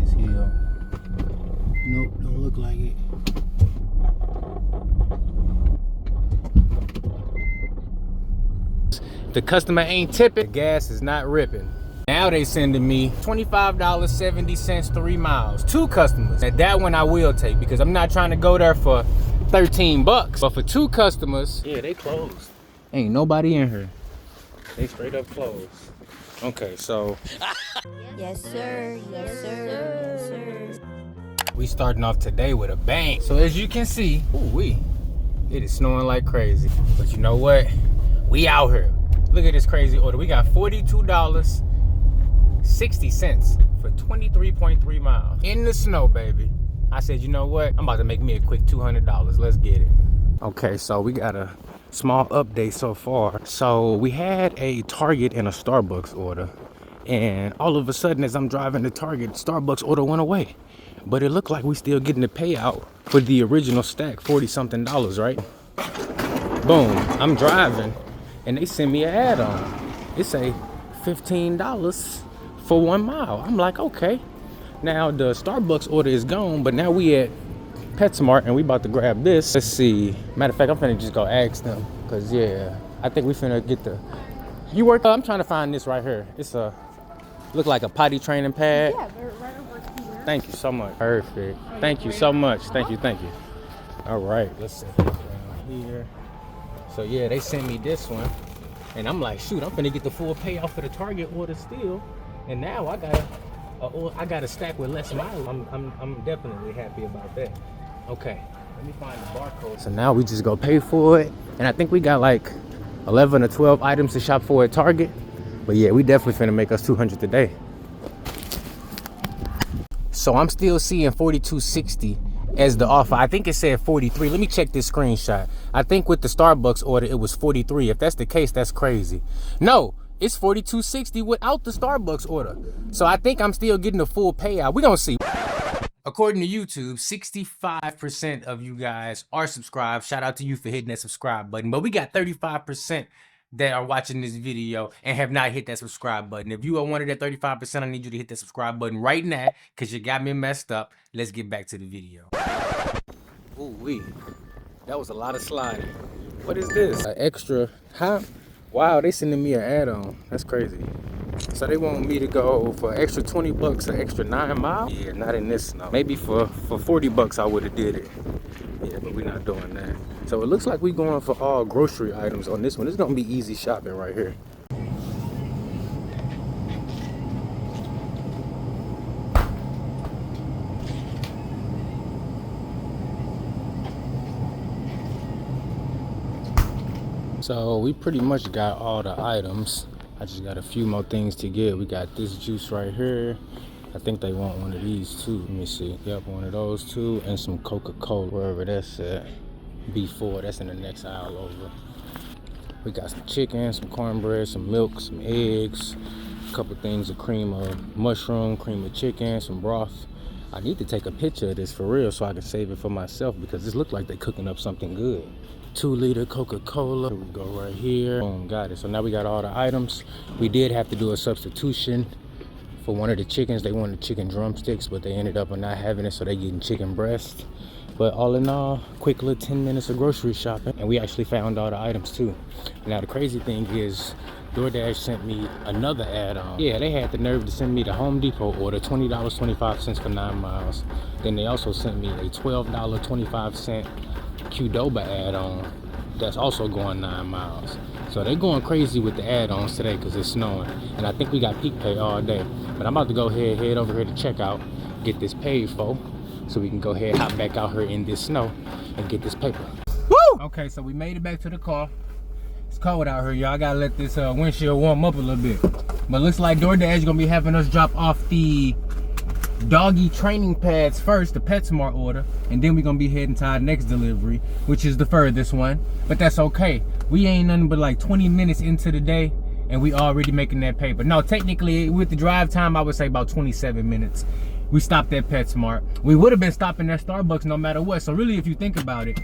as hell. Nope, don't look like it. The customer ain't tipping, the gas is not ripping. Now they sending me $25.70, 3 miles. 2 customers. And that one I will take because I'm not trying to go there for 13 bucks. But for 2 customers, yeah, they closed. Ain't nobody in here. They straight up closed. Okay, so. Yes, sir. Yes, sir. Yes, sir. We starting off today with a bang. So as you can see, it is snowing like crazy. But you know what? We out here. Look at this crazy order. We got $42.60 for 23.3 miles in the snow, baby. I said, you know what? I'm about to make me a quick $200. Let's get it. Okay, so we got a small update so far. So we had a Target and a Starbucks order, and all of a sudden as I'm driving to Target, Starbucks order went away. But it looked like we still getting the payout for the original stack, 40-something dollars, right? Boom, I'm driving and they send me an add-on. It say $15 for 1 mile. I'm like, okay. Now the Starbucks order is gone, but now we at PetSmart and we about to grab this. Let's see. Matter of fact, I'm finna just go ask them. Cause yeah, I think we finna get the, you work, I'm trying to find this right here. It's a, look like a potty training pad. Yeah, they're right over here. Thank you so much. Perfect. Thank you so much. Thank you, thank you. All right, let's set this down here. So yeah, they sent me this one. And I'm like, shoot, I'm finna get the full payoff for the Target order still. And now I got a stack with less miles. I'm definitely happy about that. Okay, let me find the barcode. So now we just go pay for it. And I think we got like 11 or 12 items to shop for at Target. But yeah, we definitely finna make us 200 today. So I'm still seeing $42.60 as the offer. I think it said 43. Let me check this screenshot. I think with the Starbucks order, it was 43. If that's the case, that's crazy. No, it's $42.60 without the Starbucks order. So I think I'm still getting the full payout. We gonna see. According to YouTube, 65% of you guys are subscribed. Shout out to you for hitting that subscribe button. But we got 35% that are watching this video and have not hit that subscribe button. If you are one of that 35%, I need you to hit that subscribe button right now because you got me messed up. Let's get back to the video. Ooh-wee. That was a lot of sliding. What is this? An extra, huh? Wow, they sending me an add-on. That's crazy. So they want me to go for an extra 20 bucks, an extra 9 miles? Yeah, not in this snow. Maybe for 40 bucks I would have did it. Yeah, but we're not doing that. So it looks like we're going for all grocery items on this one. It's gonna be easy shopping right here. So we pretty much got all the items. I just got a few more things to get. We got this juice right here. I think they want one of these too. Let me see. Yep, one of those two, and some Coca-Cola, wherever that's at. B4, that's in the next aisle over. We got some chicken, some cornbread, some milk, some eggs, a couple things of cream of mushroom, cream of chicken, some broth. I need to take a picture of this for real so I can save it for myself because this looks like they're cooking up something good. 2-liter Coca-Cola. We go right here. Boom, got it. So now we got all the items. We did have to do a substitution for one of the chickens. They wanted chicken drumsticks, but they ended up not having it, so they getting chicken breast. But all in all, quick little 10 minutes of grocery shopping, and we actually found all the items too. Now the crazy thing is, DoorDash sent me another add-on. Yeah, they had the nerve to send me the Home Depot order, $20.25 for 9 miles. Then they also sent me a $12.25 Qdoba add-on that's also going 9 miles. So they're going crazy with the add-ons today because it's snowing. And I think we got peak pay all day. But I'm about to go head over here to checkout, get this paid for, so we can go ahead, hop back out here in this snow and get this paper. Woo! Okay, so we made it back to the car. It's cold out here, y'all. I gotta let this windshield warm up a little bit. But looks like DoorDash is gonna be having us drop off the doggy training pads first, the PetSmart order, and then we're gonna be heading to our next delivery, which is the furthest one. But that's okay. We ain't nothing but like 20 minutes into the day, and we already making that paper. No, technically, with the drive time, I would say about 27 minutes. We stopped at PetSmart. We would have been stopping at Starbucks no matter what. So really, if you think about it,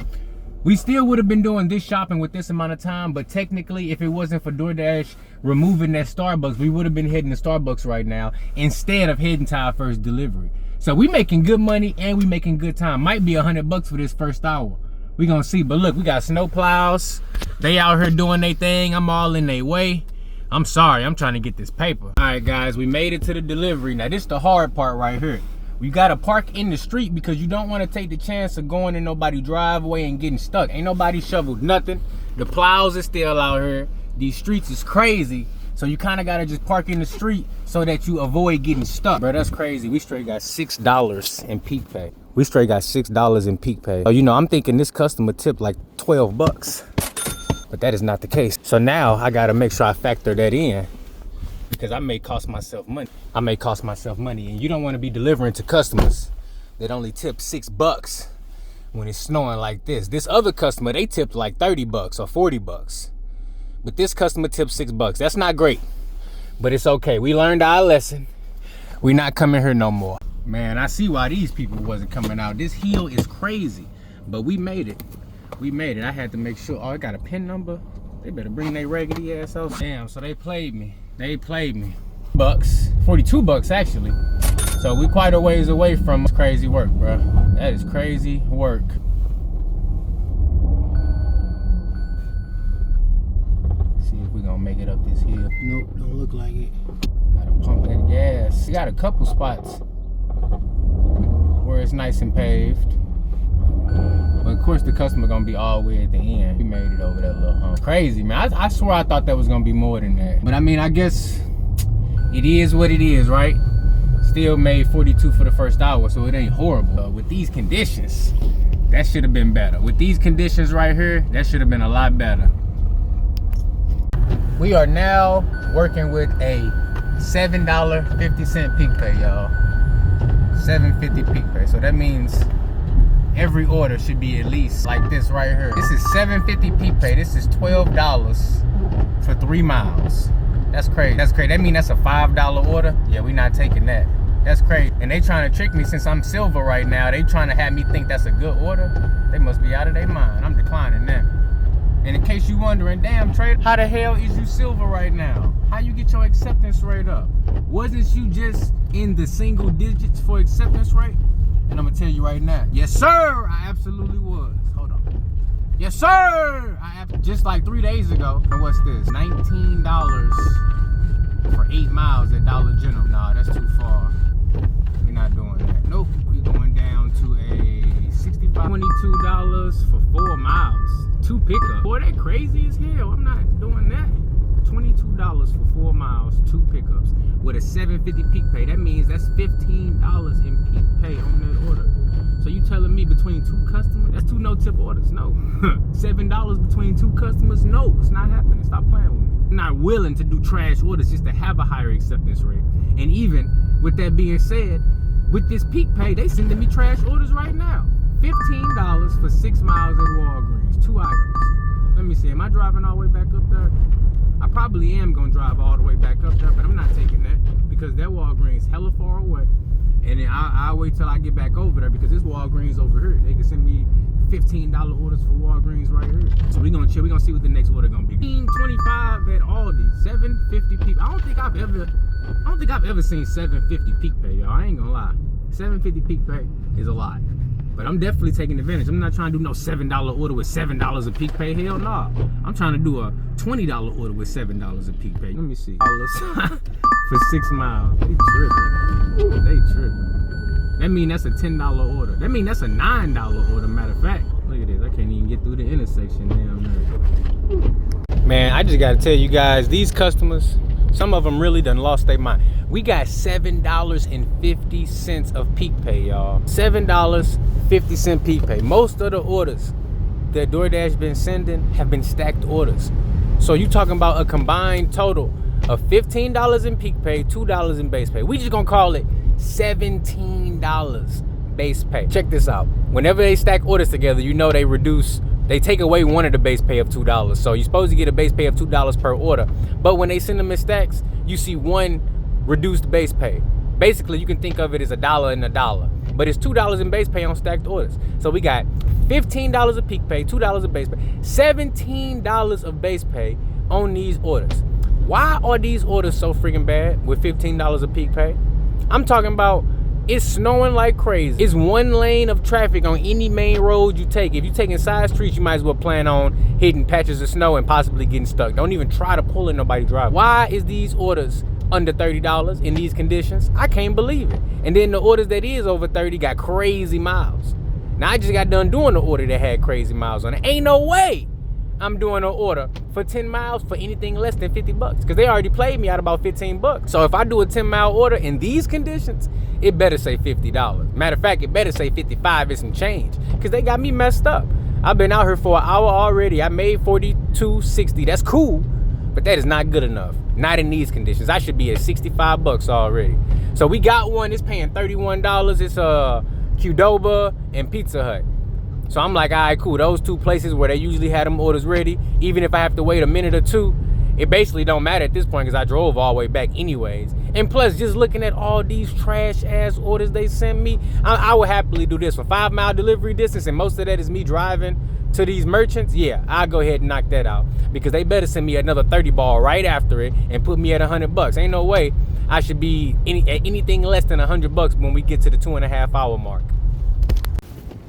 we still would have been doing this shopping with this amount of time, but technically, if it wasn't for DoorDash removing that Starbucks, we would have been heading to Starbucks right now instead of heading to our first delivery. So we making good money and we making good time. Might be $100 for this first hour. We gonna see. But look, we got snow plows. They out here doing their thing. I'm all in their way. I'm sorry, I'm trying to get this paper. All right, guys, we made it to the delivery. Now, this is the hard part right here. We gotta park in the street because you don't want to take the chance of going in nobody's driveway and getting stuck. Ain't nobody shoveled nothing. The plows are still out here. These streets is crazy. So you kind of gotta just park in the street so that you avoid getting stuck. Bro, that's crazy. We straight got $6 in peak pay. We straight got $6 in peak pay. Oh, you know, I'm thinking this customer tipped like $12. But that is not the case. So now I gotta make sure I factor that in because I may cost myself money. And you don't wanna be delivering to customers that only tip $6 when it's snowing like this. This other customer, they tipped like $30 or $40. But this customer tipped $6. That's not great, but it's okay. We learned our lesson. We not coming here no more. Man, I see why these people wasn't coming out. This hill is crazy, but we made it. We made it. I had to make sure. Oh, I got a PIN number. They better bring their raggedy ass out. Damn, so they played me. They played me. $42 actually. So we quite a ways away from crazy work, bro. That is crazy work. See if we gonna make it up this hill. Nope, don't look like it. Gotta pump that gas. We got a couple spots where it's nice and paved. But of course the customer gonna be all the way at the end. We made it over that little hump. Crazy, man. I swear I thought that was gonna be more than that. But I mean, I guess it is what it is, right? Still made 42 for the first hour, so it ain't horrible. With these conditions, that should have been better. With these conditions right here, that should have been a lot better. We are now working with a $7.50 peak pay, y'all. $7.50 peak pay. So that means every order should be at least like this right here. This is $7.50 peak pay. This is $12 for 3 miles. That's crazy. That's crazy. That means that's a $5 order. Yeah, we not taking that. That's crazy. And they trying to trick me since I'm silver right now. They trying to have me think that's a good order. They must be out of their mind. I'm declining that. And in case you wondering, damn Trey, how the hell is you silver right now? How you get your acceptance rate up? Wasn't you just in the single digits for acceptance rate? And I'm gonna tell you right now, yes sir, I absolutely was. Hold on. Yes sir, just like 3 days ago. And what's this? $19 for 8 miles at Dollar General. Nah, that's too far. We're not doing that. Nope, we going down to a $22 for 4 miles. 2 pickups. Boy, that crazy as hell. I'm not doing that. $22 for 4 miles, 2 pickups with a $7.50 peak pay. That means that's $15 in peak pay on that order. So you telling me between 2 customers, that's 2 no-tip orders? No. $7 between 2 customers? No, it's not happening. Stop playing with me. I'm not willing to do trash orders just to have a higher acceptance rate. And even with that being said, with this peak pay, they sending me trash orders right now. $15 for 6 miles at Walgreens, 2 items. Let me see, am I driving all the way back up there? I probably am gonna drive all the way back up there, but I'm not taking that because that Walgreens hella far away. And then I'll wait till I get back over there because this Walgreens over here, they can send me $15 orders for Walgreens right here. So we gonna chill, we gonna see what the next order gonna be. $15.25 at Aldi, $7.50 peak. I don't think I've ever seen $7.50 peak pay, y'all. I ain't gonna lie. $7.50 peak pay is a lot. But I'm definitely taking advantage. I'm not trying to do no $7 order with $7 of peak pay. Hell no. I'm trying to do a $20 order with $7 of peak pay. Let me see. For 6 miles. They tripping. Ooh, they tripping. That mean that's a $10 order. That mean that's a $9 order, matter of fact. Look at this. I can't even get through the intersection down there. Man, I just gotta tell you guys, these customers, some of them really done lost their mind. We got $7.50 of peak pay, y'all. $7.50 peak pay. Most of the orders that DoorDash been sending have been stacked orders. So you talking about a combined total of $15 in peak pay, $2 in base pay. We just gonna call it $17 base pay. Check this out. Whenever they stack orders together, you know they take away one of the base pay of $2. So you're supposed to get a base pay of $2 per order. But when they send them in stacks, you see one reduced base pay. Basically, you can think of it as $1 and $1. But it's $2 in base pay on stacked orders. So we got $15 of peak pay, $2 of base pay, $17 of base pay on these orders. Why are these orders so freaking bad with $15 of peak pay? I'm talking about It's snowing like crazy. It's one lane of traffic on any main road you take. If you're taking side streets, you might as well plan on hitting patches of snow and possibly getting stuck. Don't even try to pull in nobody driving. Why is these orders under $30 in these conditions? I can't believe it. And then the orders that is over 30 got crazy miles. Now I just got done doing the order that had crazy miles on it. Ain't no way I'm doing an order for 10 miles for anything less than 50 bucks because they already played me out about 15 bucks. So if I do a 10-mile order in these conditions, it better say $50. Matter of fact, it better say 55 and some change because they got me messed up. I've been out here for an hour already. I made $42.60. That's cool, but that is not good enough. Not in these conditions. I should be at 65 bucks already. So we got one. It's paying $31. It's Qdoba and Pizza Hut. So I'm like, all right, cool. Those two places where they usually had them orders ready, even if I have to wait a minute or two, it basically don't matter at this point because I drove all the way back anyways. And plus, just looking at all these trash-ass orders they sent me, I would happily do this for 5-mile delivery distance, and most of that is me driving to these merchants. Yeah, I'll go ahead and knock that out because they better send me another 30 ball right after it and put me at 100 bucks. Ain't no way I should be at anything less than 100 bucks when we get to the 2.5-hour mark.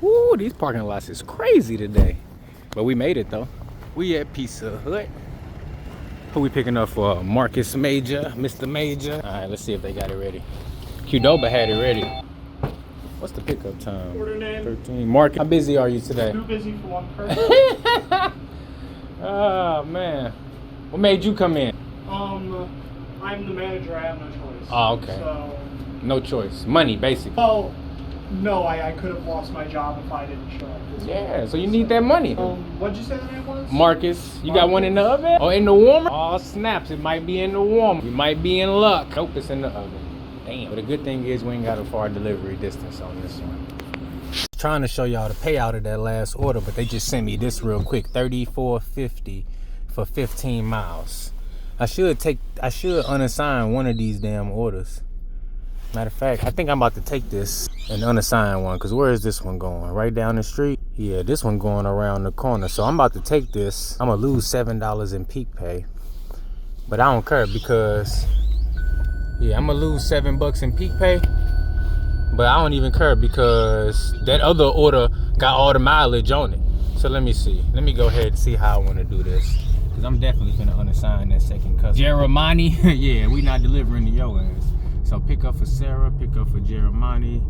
Woo, these parking lots is crazy today. But we made it though. We at Pizza Hut. Who we picking up for? Marcus Major, Mr. Major. All right, let's see if they got it ready. Qdoba had it ready. What's the pickup time? Order name. 13. Marcus, how busy are you today? Too busy for one person. Oh man. What made you come in? I'm the manager. I have no choice. Oh, okay. So, No choice. Money, basically. well, no, I could have lost my job if I didn't show up. Yeah, so you need that money. What'd you say the name was? Marcus, you got one in the oven? Or in the warmer? Oh, snaps, it might be in the warmer. You might be in luck. Nope, it's in the oven. Damn. But the good thing is we ain't got a far delivery distance on this one. Trying to show y'all the payout of that last order, but they just sent me this real quick. $34.50 for 15 miles. I should unassign one of these damn orders. Matter of fact, I think I'm about to take this and unassign one, because where is this one going? Right down the street? Yeah, this one going around the corner. So I'm about to take this. I'm gonna lose $7 in peak pay. But I don't care because, yeah, I'm gonna lose $7 in peak pay. But I don't even care because that other order got all the mileage on it. So let me see. Let me go ahead and see how I wanna do this. Because I'm definitely gonna unassign that second customer. Jeremani, yeah, we not delivering to your ass. So pick up for Sarah, pick up for Jeremani.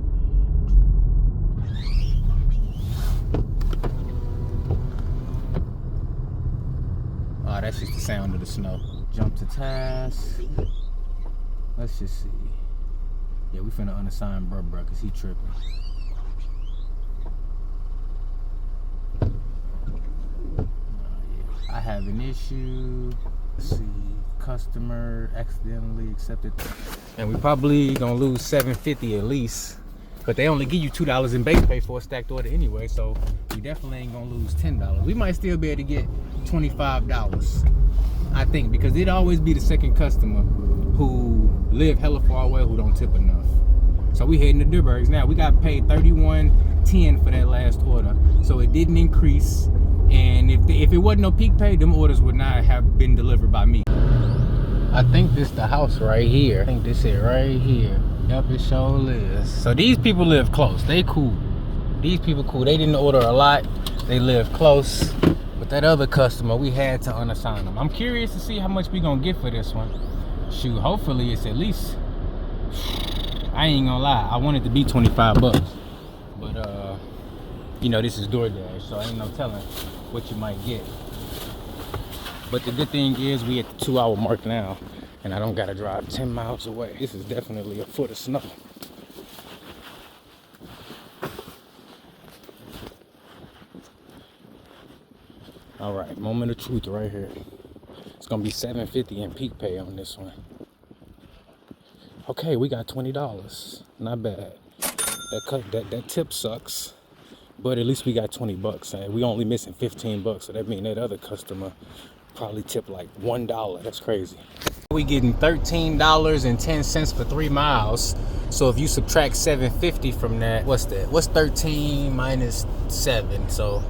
Oh, that's just the sound of the snow. Jump to task. Let's just see. Yeah, we finna unassign bruh because he tripping. I have an issue. Let's see. Customer accidentally accepted. And we probably gonna lose $7.50 at least. But they only give you $2 in base pay for a stacked order anyway, so we definitely ain't gonna lose $10. We might still be able to get $25, I think, because it'd always be the second customer who live hella far away who don't tip enough. So we heading to DoorDah now. We got paid $31.10 for that last order, so it didn't increase. And if it wasn't no peak pay, them orders would not have been delivered by me. I think this the house right here. I think this it right here. Yep, it sure is. So these people live close. They cool. These people cool. They didn't order a lot. They live close. But that other customer, we had to unassign them. I'm curious to see how much we gonna get for this one. Shoot, hopefully it's at least, I ain't gonna lie, I want it to be $25. But you know, this is DoorDash, so ain't no telling what you might get. But the good thing is we at the 2-hour mark now, and I don't gotta drive 10 miles away. This is definitely a foot of snow. All right, moment of truth right here. It's gonna be $7.50 in peak pay on this one. Okay, we got $20. Not bad. That tip sucks, but at least we got $20, and we only missing $15. So that means that other customer probably tipped like $1. That's crazy. We getting $13.10 for 3 miles. So if you subtract $7.50 from that, what's that? What's 13 minus 7? So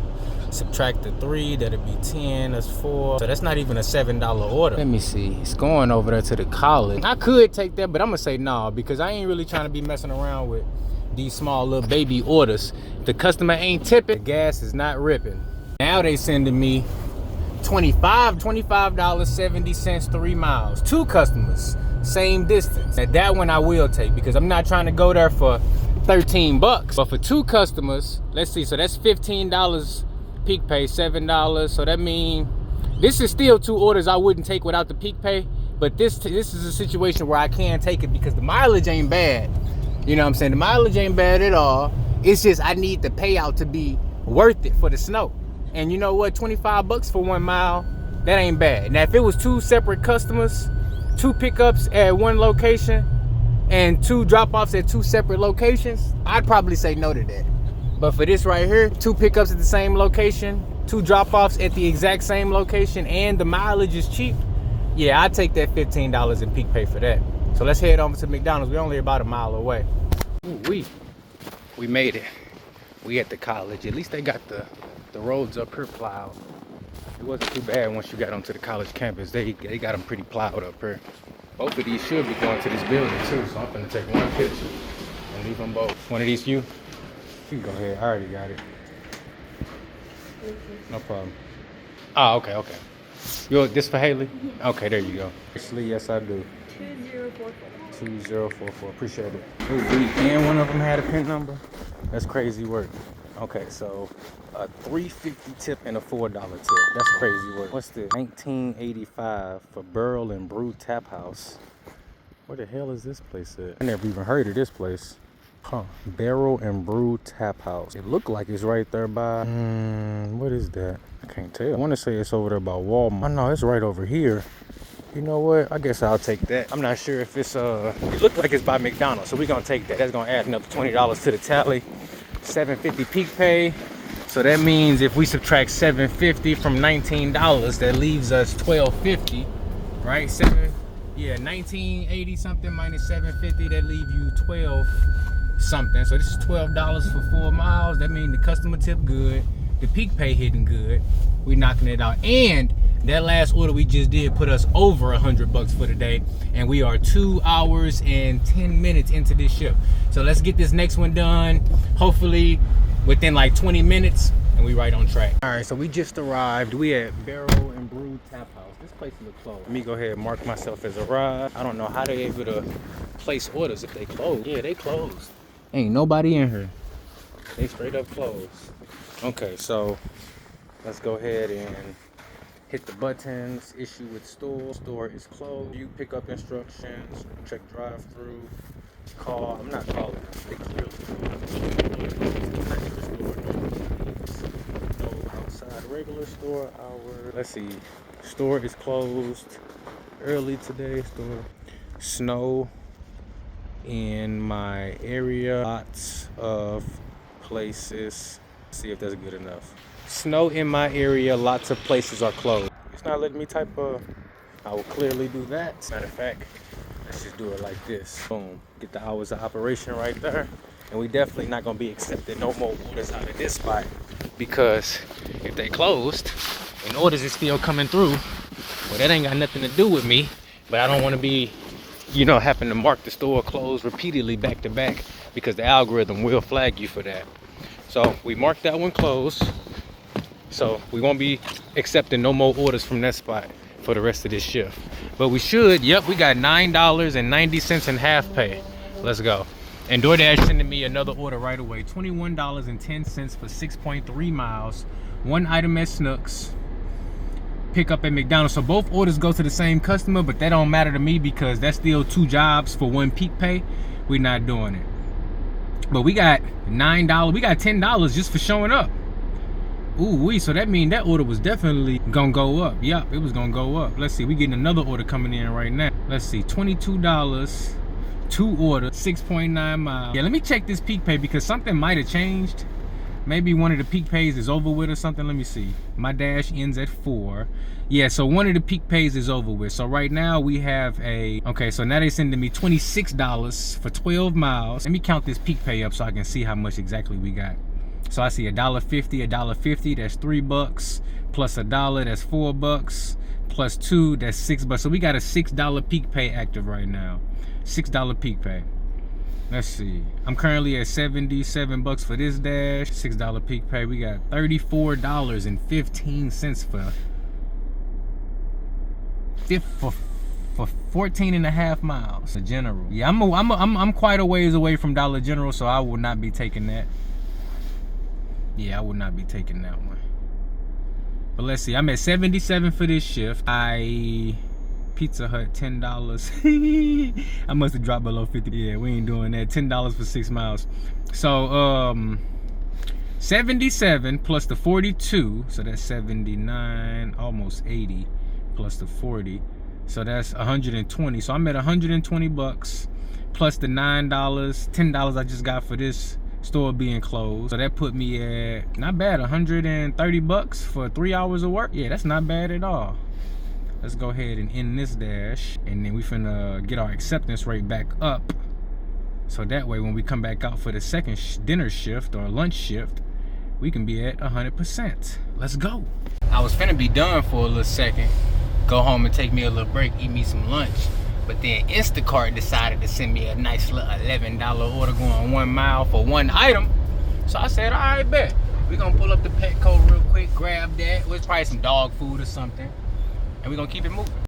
Subtract the 3, that'll be 10, that's 4. So that's not even a $7 order. Let me see, it's going over there to the college. I could take that, but I'm gonna say no, because I ain't really trying to be messing around with these small little baby orders. The customer ain't tipping, the gas is not ripping. Now they sending me $25.70, 3 miles. 2 customers, same distance. And that one I will take, because I'm not trying to go there for 13 bucks. But for 2 customers, let's see, so that's $15 peak pay, $7. So that means this is still 2 orders I wouldn't take without the peak pay. But this is a situation where I can take it because the mileage ain't bad. You know what I'm saying? The mileage ain't bad at all. It's just I need the payout to be worth it for the snow. And you know what? 25 bucks for 1 mile, that ain't bad. Now, if it was 2 separate customers, 2 pickups at 1 location, and 2 drop-offs at 2 separate locations, I'd probably say no to that. But for this right here, 2 pickups at the same location, 2 drop-offs at the exact same location, and the mileage is cheap, yeah, I'd take that $15 in peak pay for that. So let's head over to McDonald's. We're only about a mile away. Ooh, we made it. We at the college. At least they got the roads up here plowed. It wasn't too bad once you got onto the college campus. They got them pretty plowed up here. Both of these should be going to this building too, so I'm gonna take one picture and leave them both. One of these you? You can go ahead, I already got it. No problem. Oh, okay. This for Haley? Yeah. Okay, there you go. Actually, yes I do. 2044, appreciate it. Ooh, and one of them had a PIN number? That's crazy work. Okay, so a $3.50 tip and a $4 tip. That's crazy work. What's this? 1985 for Burl and Brew Tap House. Where the hell is this place at? I never even heard of this place. Huh, Barrel and Brew Tap House. It looked like it's right there by, what is that? I can't tell. I want to say it's over there by Walmart. Oh no, it's right over here. You know what? I guess I'll take that. I'm not sure if it's, it looked like it's by McDonald's, so we're gonna take that. That's gonna add another $20 to the tally. $7.50 peak pay. So that means if we subtract $7.50 from $19, that leaves us $12.50, right? $19.80 something minus $7.50, that leaves you $12 something. So this is $12 for 4 miles. That means the customer tip good, the peak pay hitting good. We knocking it out, and that last order we just did put us over $100 for the day, and we are 2 hours and 10 minutes into this shift. So let's get this next one done, hopefully within like 20 minutes, and we right on track. All right, so we just arrived. We at Barrel and Brew Tap House. This place looks closed. Let me go ahead and mark myself as arrived. I don't know how they able to place orders if they closed. Yeah, they closed. Ain't nobody in here. They straight up closed. Okay, so let's go ahead and hit the buttons. Issue with store. Store is closed. View pickup instructions. Check drive-through. Call. I'm not calling. They clearly no outside regular store hours. Let's see. Store is closed early today. Store. Snow in my area. Lots of places. See if that's good enough. Snow in my area, lots of places are closed. It's not letting me type I will clearly do that. Matter of fact, let's just do it like this. Boom, get the hours of operation right there. And we definitely not gonna be accepting no more orders out of this spot, because if they closed and orders is still coming through, well, that ain't got nothing to do with me. But I don't wanna be, having to mark the store closed repeatedly back to back, because the algorithm will flag you for that. So we marked that one closed. So we won't be accepting no more orders from that spot for the rest of this shift. But we should, yep, we got $9.90 in half pay. Let's go. And DoorDash sending me another order right away. $21.10 for 6.3 miles. 1 item at Snooks. Pick up at McDonald's. So both orders go to the same customer, but that don't matter to me because that's still 2 jobs for 1 peak pay. We're not doing it. But we got $9, we got $10 just for showing up. Ooh, so that means that order was definitely gonna go up. Yep, it was gonna go up. Let's see, we getting another order coming in right now. Let's see, $22, 2 orders, 6.9 miles. Yeah, let me check this peak pay because something might have changed. Maybe one of the peak pays is over with or something. Let me see. My dash ends at 4. Yeah, so one of the peak pays is over with. So right now we have okay, so now they sending me $26 for 12 miles. Let me count this peak pay up so I can see how much exactly we got. So I see $1.50, $1.50, that's $3, plus $1, that's $4, plus 2, that's $6. So we got a $6 peak pay active right now. $6 peak pay. Let's see. I'm currently at $77 for this dash. $6 peak pay. We got $34.15 for 14 and a half miles. The General. Yeah, I'm quite a ways away from Dollar General, so I will not be taking that. Yeah, I would not be taking that one. But let's see. I'm at 77 for this shift. Pizza Hut, $10. I must have dropped below 50. Yeah, we ain't doing that. $10 for 6 miles. So 77 plus the 42, so that's 79, almost 80, plus the 40, so that's 120. So I'm at $120 plus the $9, $10 I just got for this store being closed. So that put me at, not bad, $130 for 3 hours of work. Yeah, that's not bad at all. Let's go ahead and end this dash, and then we finna get our acceptance rate back up, so that way when we come back out for the second dinner shift or lunch shift, we can be at 100%. Let's go. I was finna be done for a little second, go home and take me a little break, eat me some lunch, but then Instacart decided to send me a nice little $11 order going 1 mile for one item. So I said, all right, bet. We're gonna pull up the Petco real quick, grab that. It's probably some dog food or something, and we're gonna keep it moving.